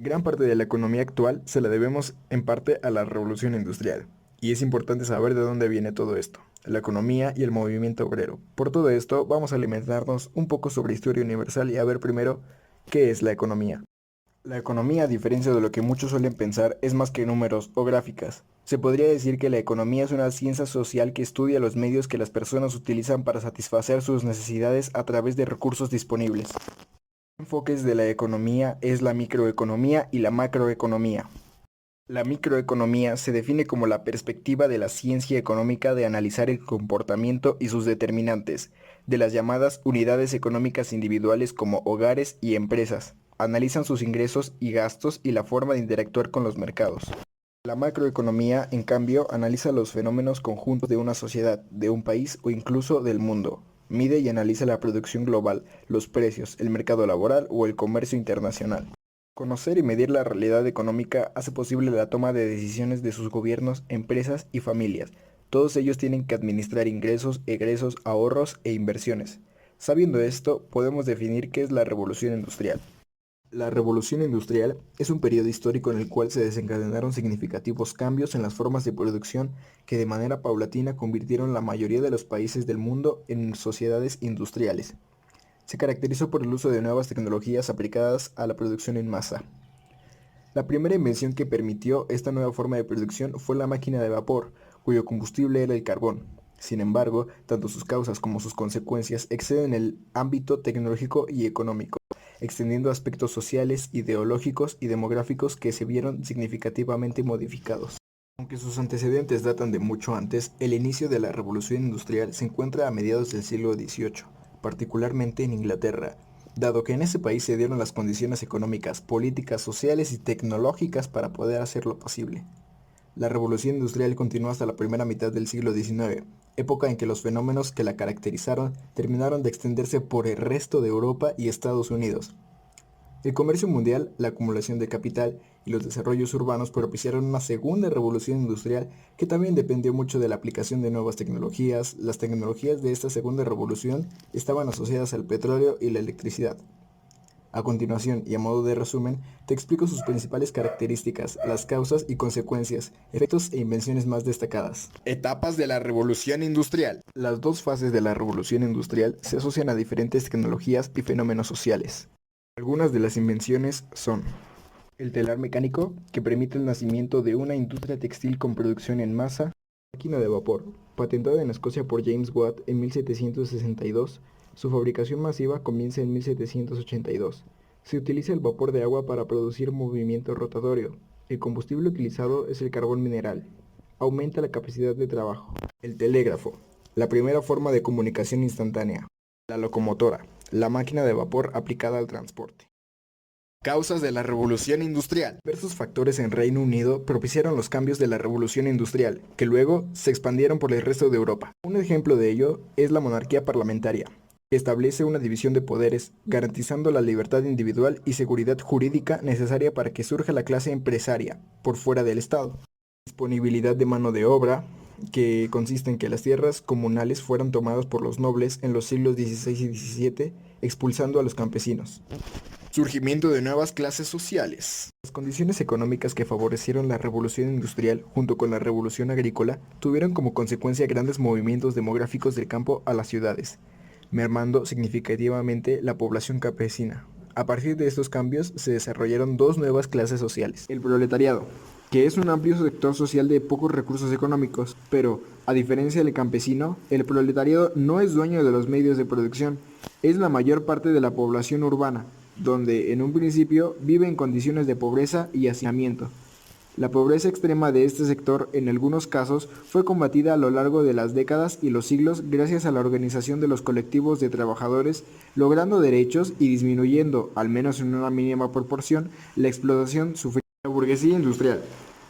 Gran parte de la economía actual se la debemos en parte a la revolución industrial, y es importante saber de dónde viene todo esto, la economía y el movimiento obrero. Por todo esto, vamos a alimentarnos un poco sobre historia universal y a ver primero qué es la economía. La economía, a diferencia de lo que muchos suelen pensar, es más que números o gráficas. Se podría decir que la economía es una ciencia social que estudia los medios que las personas utilizan para satisfacer sus necesidades a través de recursos disponibles. Enfoques de la economía es la microeconomía y la macroeconomía. La microeconomía se define como la perspectiva de la ciencia económica de analizar el comportamiento y sus determinantes de las llamadas unidades económicas individuales como hogares y empresas. Analizan sus ingresos y gastos y la forma de interactuar con los mercados. La macroeconomía, en cambio, analiza los fenómenos conjuntos de una sociedad, de un país o incluso del mundo. Mide y analiza la producción global, los precios, el mercado laboral o el comercio internacional. Conocer y medir la realidad económica hace posible la toma de decisiones de sus gobiernos, empresas y familias. Todos ellos tienen que administrar ingresos, egresos, ahorros e inversiones. Sabiendo esto, podemos definir qué es la revolución industrial. La revolución industrial es un periodo histórico en el cual se desencadenaron significativos cambios en las formas de producción que de manera paulatina convirtieron la mayoría de los países del mundo en sociedades industriales. Se caracterizó por el uso de nuevas tecnologías aplicadas a la producción en masa. La primera invención que permitió esta nueva forma de producción fue la máquina de vapor, cuyo combustible era el carbón. Sin embargo, tanto sus causas como sus consecuencias exceden el ámbito tecnológico y económico, extendiendo aspectos sociales, ideológicos y demográficos que se vieron significativamente modificados. Aunque sus antecedentes datan de mucho antes, el inicio de la revolución industrial se encuentra a mediados del siglo XVIII, particularmente en Inglaterra, dado que en ese país se dieron las condiciones económicas, políticas, sociales y tecnológicas para poder hacerlo posible. La revolución industrial continuó hasta la primera mitad del siglo XIX, época en que los fenómenos que la caracterizaron terminaron de extenderse por el resto de Europa y Estados Unidos. El comercio mundial, la acumulación de capital y los desarrollos urbanos propiciaron una segunda revolución industrial que también dependió mucho de la aplicación de nuevas tecnologías. Las tecnologías de esta segunda revolución estaban asociadas al petróleo y la electricidad. A continuación, y a modo de resumen, te explico sus principales características, las causas y consecuencias, efectos e invenciones más destacadas. Etapas de la revolución industrial. Las dos fases de la revolución industrial se asocian a diferentes tecnologías y fenómenos sociales. Algunas de las invenciones son el telar mecánico, que permite el nacimiento de una industria textil con producción en masa; máquina de vapor, patentada en Escocia por James Watt en 1762, su fabricación masiva comienza en 1782. Se utiliza el vapor de agua para producir movimiento rotatorio. El combustible utilizado es el carbón mineral. Aumenta la capacidad de trabajo. El telégrafo, la primera forma de comunicación instantánea. La locomotora, la máquina de vapor aplicada al transporte. Causas de la revolución industrial. Diversos factores en Reino Unido propiciaron los cambios de la revolución industrial, que luego se expandieron por el resto de Europa. Un ejemplo de ello es la monarquía parlamentaria, que establece una división de poderes, garantizando la libertad individual y seguridad jurídica necesaria para que surja la clase empresaria, por fuera del Estado. Disponibilidad de mano de obra, que consiste en que las tierras comunales fueran tomadas por los nobles en los siglos XVI y XVII, expulsando a los campesinos. Surgimiento de nuevas clases sociales. Las condiciones económicas que favorecieron la revolución industrial junto con la revolución agrícola tuvieron como consecuencia grandes movimientos demográficos del campo a las ciudades, mermando significativamente la población campesina. A partir de estos cambios se desarrollaron dos nuevas clases sociales. El proletariado, que es un amplio sector social de pocos recursos económicos, pero, a diferencia del campesino, el proletariado no es dueño de los medios de producción, es la mayor parte de la población urbana, donde en un principio vive en condiciones de pobreza y hacinamiento. La pobreza extrema de este sector en algunos casos fue combatida a lo largo de las décadas y los siglos gracias a la organización de los colectivos de trabajadores, logrando derechos y disminuyendo, al menos en una mínima proporción, la explotación sufrida. La burguesía industrial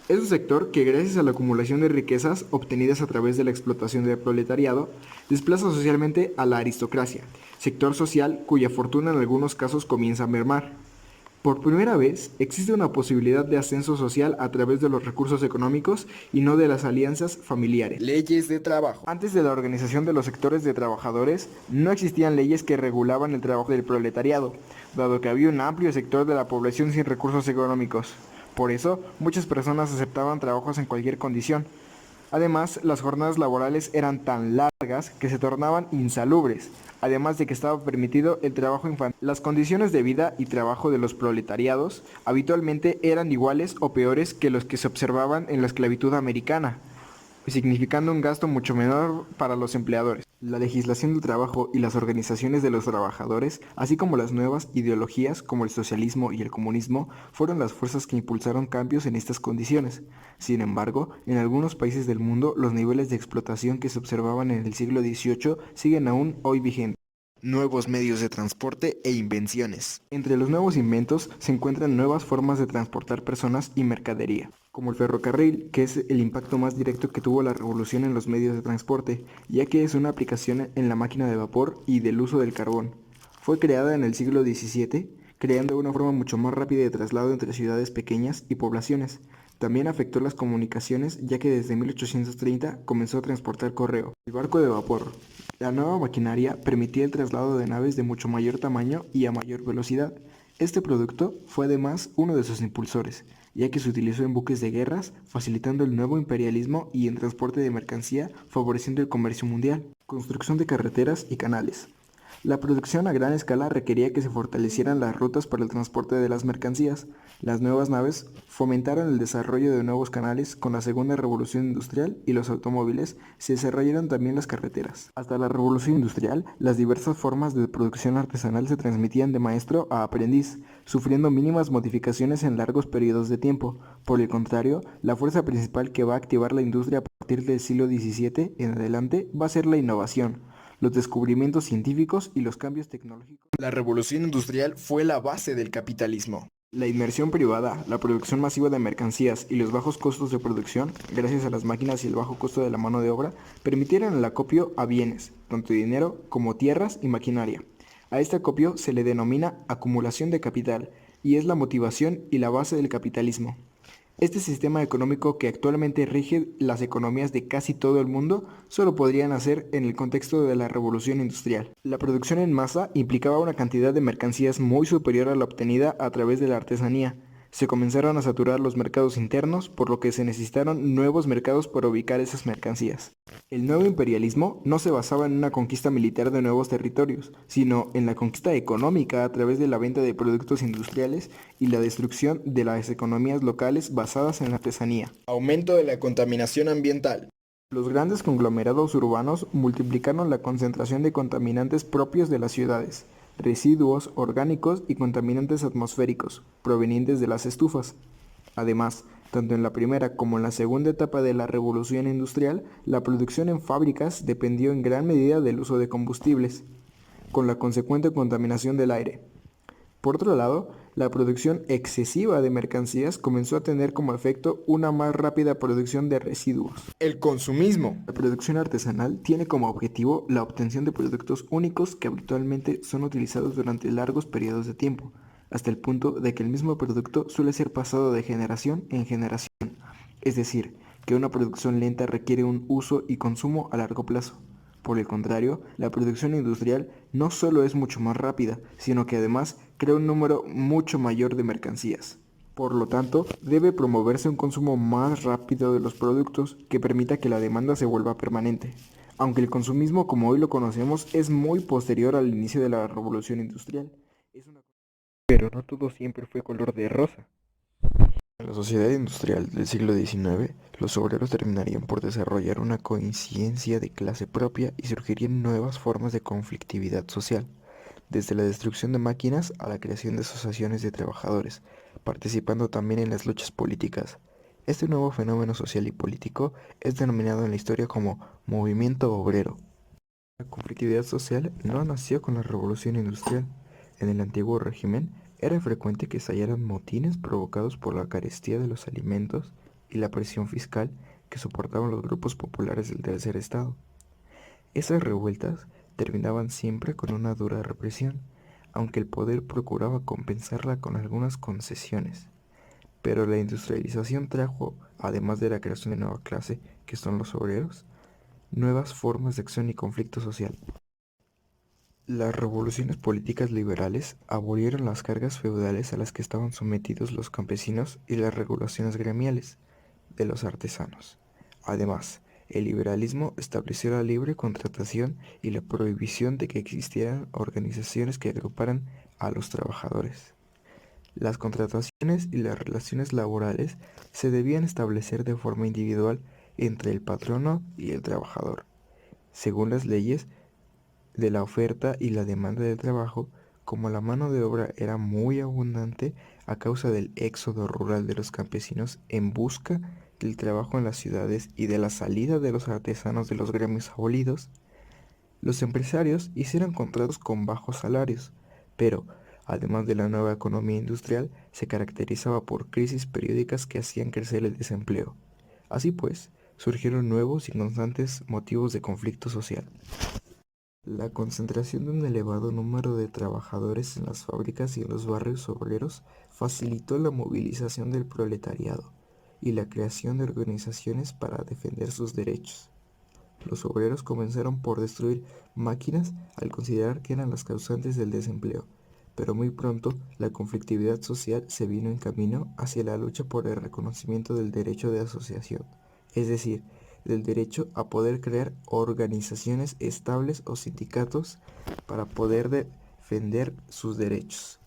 es un sector que, gracias a la acumulación de riquezas obtenidas a través de la explotación del proletariado, desplaza socialmente a la aristocracia, sector social cuya fortuna en algunos casos comienza a mermar. Por primera vez, existe una posibilidad de ascenso social a través de los recursos económicos y no de las alianzas familiares. Leyes de trabajo. Antes de la organización de los sectores de trabajadores, no existían leyes que regulaban el trabajo del proletariado, dado que había un amplio sector de la población sin recursos económicos. Por eso, muchas personas aceptaban trabajos en cualquier condición. Además, las jornadas laborales eran tan largas que se tornaban insalubres, además de que estaba permitido el trabajo infantil. Las condiciones de vida y trabajo de los proletariados habitualmente eran iguales o peores que los que se observaban en la esclavitud americana, significando un gasto mucho menor para los empleadores. La legislación del trabajo y las organizaciones de los trabajadores, así como las nuevas ideologías como el socialismo y el comunismo, fueron las fuerzas que impulsaron cambios en estas condiciones. Sin embargo, en algunos países del mundo, los niveles de explotación que se observaban en el siglo XVIII siguen aún hoy vigentes. Nuevos medios de transporte e invenciones. Entre los nuevos inventos se encuentran nuevas formas de transportar personas y mercadería, como el ferrocarril, que es el impacto más directo que tuvo la revolución en los medios de transporte, ya que es una aplicación en la máquina de vapor y del uso del carbón. Fue creada en el siglo XVII, creando una forma mucho más rápida de traslado entre ciudades pequeñas y poblaciones. También afectó las comunicaciones, ya que desde 1830 comenzó a transportar correo. El barco de vapor. La nueva maquinaria permitía el traslado de naves de mucho mayor tamaño y a mayor velocidad. Este producto fue además uno de sus impulsores, ya que se utilizó en buques de guerras, facilitando el nuevo imperialismo y en transporte de mercancía, favoreciendo el comercio mundial. Construcción de carreteras y canales. La producción a gran escala requería que se fortalecieran las rutas para el transporte de las mercancías. Las nuevas naves fomentaron el desarrollo de nuevos canales. Con la segunda revolución industrial y los automóviles se desarrollaron también las carreteras. Hasta la revolución industrial, las diversas formas de producción artesanal se transmitían de maestro a aprendiz, sufriendo mínimas modificaciones en largos periodos de tiempo. Por el contrario, la fuerza principal que va a activar la industria a partir del siglo XVII en adelante va a ser la innovación, los descubrimientos científicos y los cambios tecnológicos. La revolución industrial fue la base del capitalismo. La inmersión privada, la producción masiva de mercancías y los bajos costos de producción, gracias a las máquinas y el bajo costo de la mano de obra, permitieron el acopio a bienes, tanto dinero como tierras y maquinaria. A este acopio se le denomina acumulación de capital y es la motivación y la base del capitalismo. Este sistema económico que actualmente rige las economías de casi todo el mundo solo podría nacer en el contexto de la revolución industrial. La producción en masa implicaba una cantidad de mercancías muy superior a la obtenida a través de la artesanía. Se comenzaron a saturar los mercados internos, por lo que se necesitaron nuevos mercados para ubicar esas mercancías. El nuevo imperialismo no se basaba en una conquista militar de nuevos territorios, sino en la conquista económica a través de la venta de productos industriales y la destrucción de las economías locales basadas en la artesanía. Aumento de la contaminación ambiental. Los grandes conglomerados urbanos multiplicaron la concentración de contaminantes propios de las ciudades, residuos orgánicos y contaminantes atmosféricos, provenientes de las estufas. Además, tanto en la primera como en la segunda etapa de la revolución industrial, la producción en fábricas dependió en gran medida del uso de combustibles, con la consecuente contaminación del aire. Por otro lado, la producción excesiva de mercancías comenzó a tener como efecto una más rápida producción de residuos. El consumismo. La producción artesanal tiene como objetivo la obtención de productos únicos que habitualmente son utilizados durante largos periodos de tiempo, hasta el punto de que el mismo producto suele ser pasado de generación en generación. Es decir, que una producción lenta requiere un uso y consumo a largo plazo. Por el contrario, la producción industrial no solo es mucho más rápida, sino que además crea un número mucho mayor de mercancías. Por lo tanto, debe promoverse un consumo más rápido de los productos que permita que la demanda se vuelva permanente. Aunque el consumismo como hoy lo conocemos es muy posterior al inicio de la revolución industrial. Pero no todo siempre fue color de rosa. En la sociedad industrial del siglo XIX, los obreros terminarían por desarrollar una conciencia de clase propia y surgirían nuevas formas de conflictividad social, desde la destrucción de máquinas a la creación de asociaciones de trabajadores, participando también en las luchas políticas. Este nuevo fenómeno social y político es denominado en la historia como movimiento obrero. La conflictividad social no nació con la revolución industrial. En el antiguo régimen era frecuente que estallaran motines provocados por la carestía de los alimentos y la presión fiscal que soportaban los grupos populares del tercer estado. Esas revueltas terminaban siempre con una dura represión, aunque el poder procuraba compensarla con algunas concesiones. Pero la industrialización trajo, además de la creación de nueva clase, que son los obreros, nuevas formas de acción y conflicto social. Las revoluciones políticas liberales abolieron las cargas feudales a las que estaban sometidos los campesinos y las regulaciones gremiales de los artesanos. Además, el liberalismo estableció la libre contratación y la prohibición de que existieran organizaciones que agruparan a los trabajadores. Las contrataciones y las relaciones laborales se debían establecer de forma individual entre el patrono y el trabajador, según las leyes de la oferta y la demanda de trabajo. Como la mano de obra era muy abundante a causa del éxodo rural de los campesinos en busca del trabajo en las ciudades y de la salida de los artesanos de los gremios abolidos, los empresarios hicieron contratos con bajos salarios, pero, además de la nueva economía industrial, se caracterizaba por crisis periódicas que hacían crecer el desempleo. Así pues, surgieron nuevos y constantes motivos de conflicto social. La concentración de un elevado número de trabajadores en las fábricas y en los barrios obreros facilitó la movilización del proletariado y la creación de organizaciones para defender sus derechos. Los obreros comenzaron por destruir máquinas al considerar que eran las causantes del desempleo, pero muy pronto la conflictividad social se vino en camino hacia la lucha por el reconocimiento del derecho de asociación, es decir, del derecho a poder crear organizaciones estables o sindicatos para poder defender sus derechos.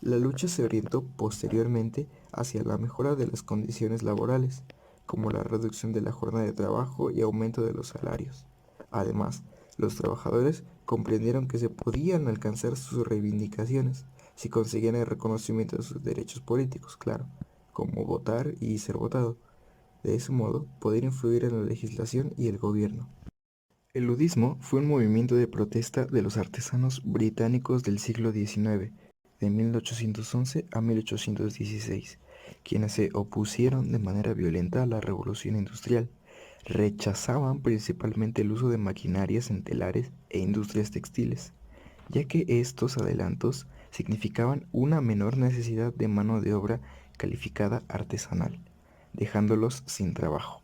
La lucha se orientó posteriormente hacia la mejora de las condiciones laborales, como la reducción de la jornada de trabajo y aumento de los salarios. Además, los trabajadores comprendieron que se podían alcanzar sus reivindicaciones si conseguían el reconocimiento de sus derechos políticos, claro, como votar y ser votado. De ese modo, poder influir en la legislación y el gobierno. El ludismo fue un movimiento de protesta de los artesanos británicos del siglo XIX, de 1811 a 1816, quienes se opusieron de manera violenta a la revolución industrial. Rechazaban principalmente el uso de maquinarias en telares e industrias textiles, ya que estos adelantos significaban una menor necesidad de mano de obra calificada artesanal, dejándolos sin trabajo.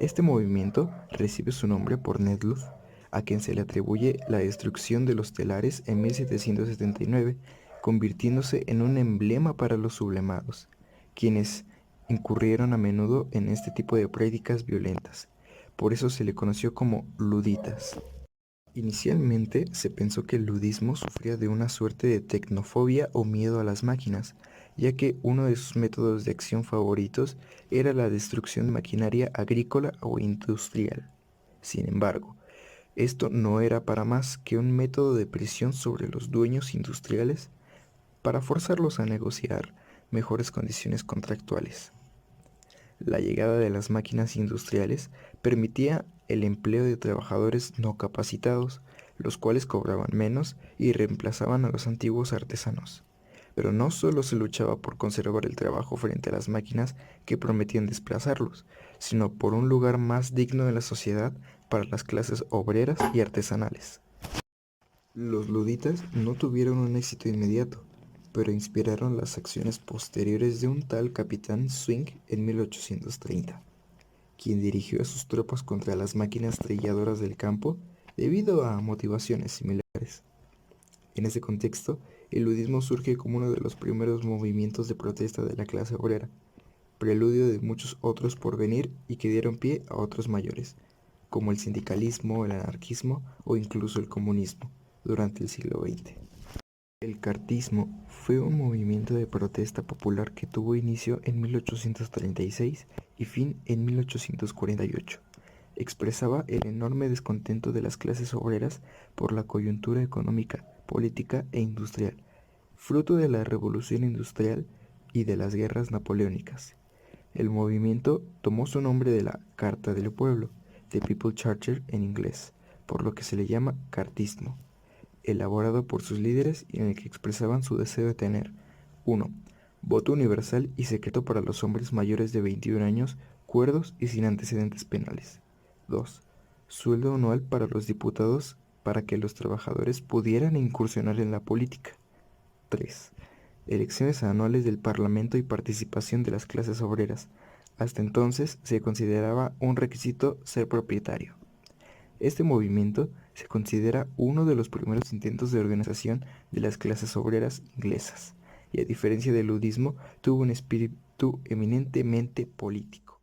Este movimiento recibe su nombre por Ned Ludd, a quien se le atribuye la destrucción de los telares en 1779, convirtiéndose en un emblema para los sublemados, quienes incurrieron a menudo en este tipo de prácticas violentas. Por eso se le conoció como luditas. Inicialmente se pensó que el ludismo sufría de una suerte de tecnofobia o miedo a las máquinas, ya que uno de sus métodos de acción favoritos era la destrucción de maquinaria agrícola o industrial. Sin embargo, esto no era para más que un método de presión sobre los dueños industriales para forzarlos a negociar mejores condiciones contractuales. La llegada de las máquinas industriales permitía el empleo de trabajadores no capacitados, los cuales cobraban menos y reemplazaban a los antiguos artesanos. Pero no solo se luchaba por conservar el trabajo frente a las máquinas que prometían desplazarlos, sino por un lugar más digno en la sociedad para las clases obreras y artesanales. Los luditas no tuvieron un éxito inmediato, pero inspiraron las acciones posteriores de un tal capitán Swing en 1830, quien dirigió a sus tropas contra las máquinas trilladoras del campo debido a motivaciones similares. En ese contexto, el ludismo surge como uno de los primeros movimientos de protesta de la clase obrera, preludio de muchos otros por venir y que dieron pie a otros mayores, como el sindicalismo, el anarquismo o incluso el comunismo, durante el siglo XX. El cartismo fue un movimiento de protesta popular que tuvo inicio en 1836 y fin en 1848. Expresaba el enorme descontento de las clases obreras por la coyuntura económica, política e industrial, fruto de la revolución industrial y de las guerras napoleónicas. El movimiento tomó su nombre de la Carta del Pueblo, The People Charter en inglés, por lo que se le llama cartismo, elaborado por sus líderes y en el que expresaban su deseo de tener 1. Voto universal y secreto para los hombres mayores de 21 años, cuerdos y sin antecedentes penales. 2. Sueldo anual para los diputados para que los trabajadores pudieran incursionar en la política. 3. Elecciones anuales del Parlamento y participación de las clases obreras. Hasta entonces se consideraba un requisito ser propietario. Este movimiento se considera uno de los primeros intentos de organización de las clases obreras inglesas, y a diferencia del ludismo, tuvo un espíritu eminentemente político.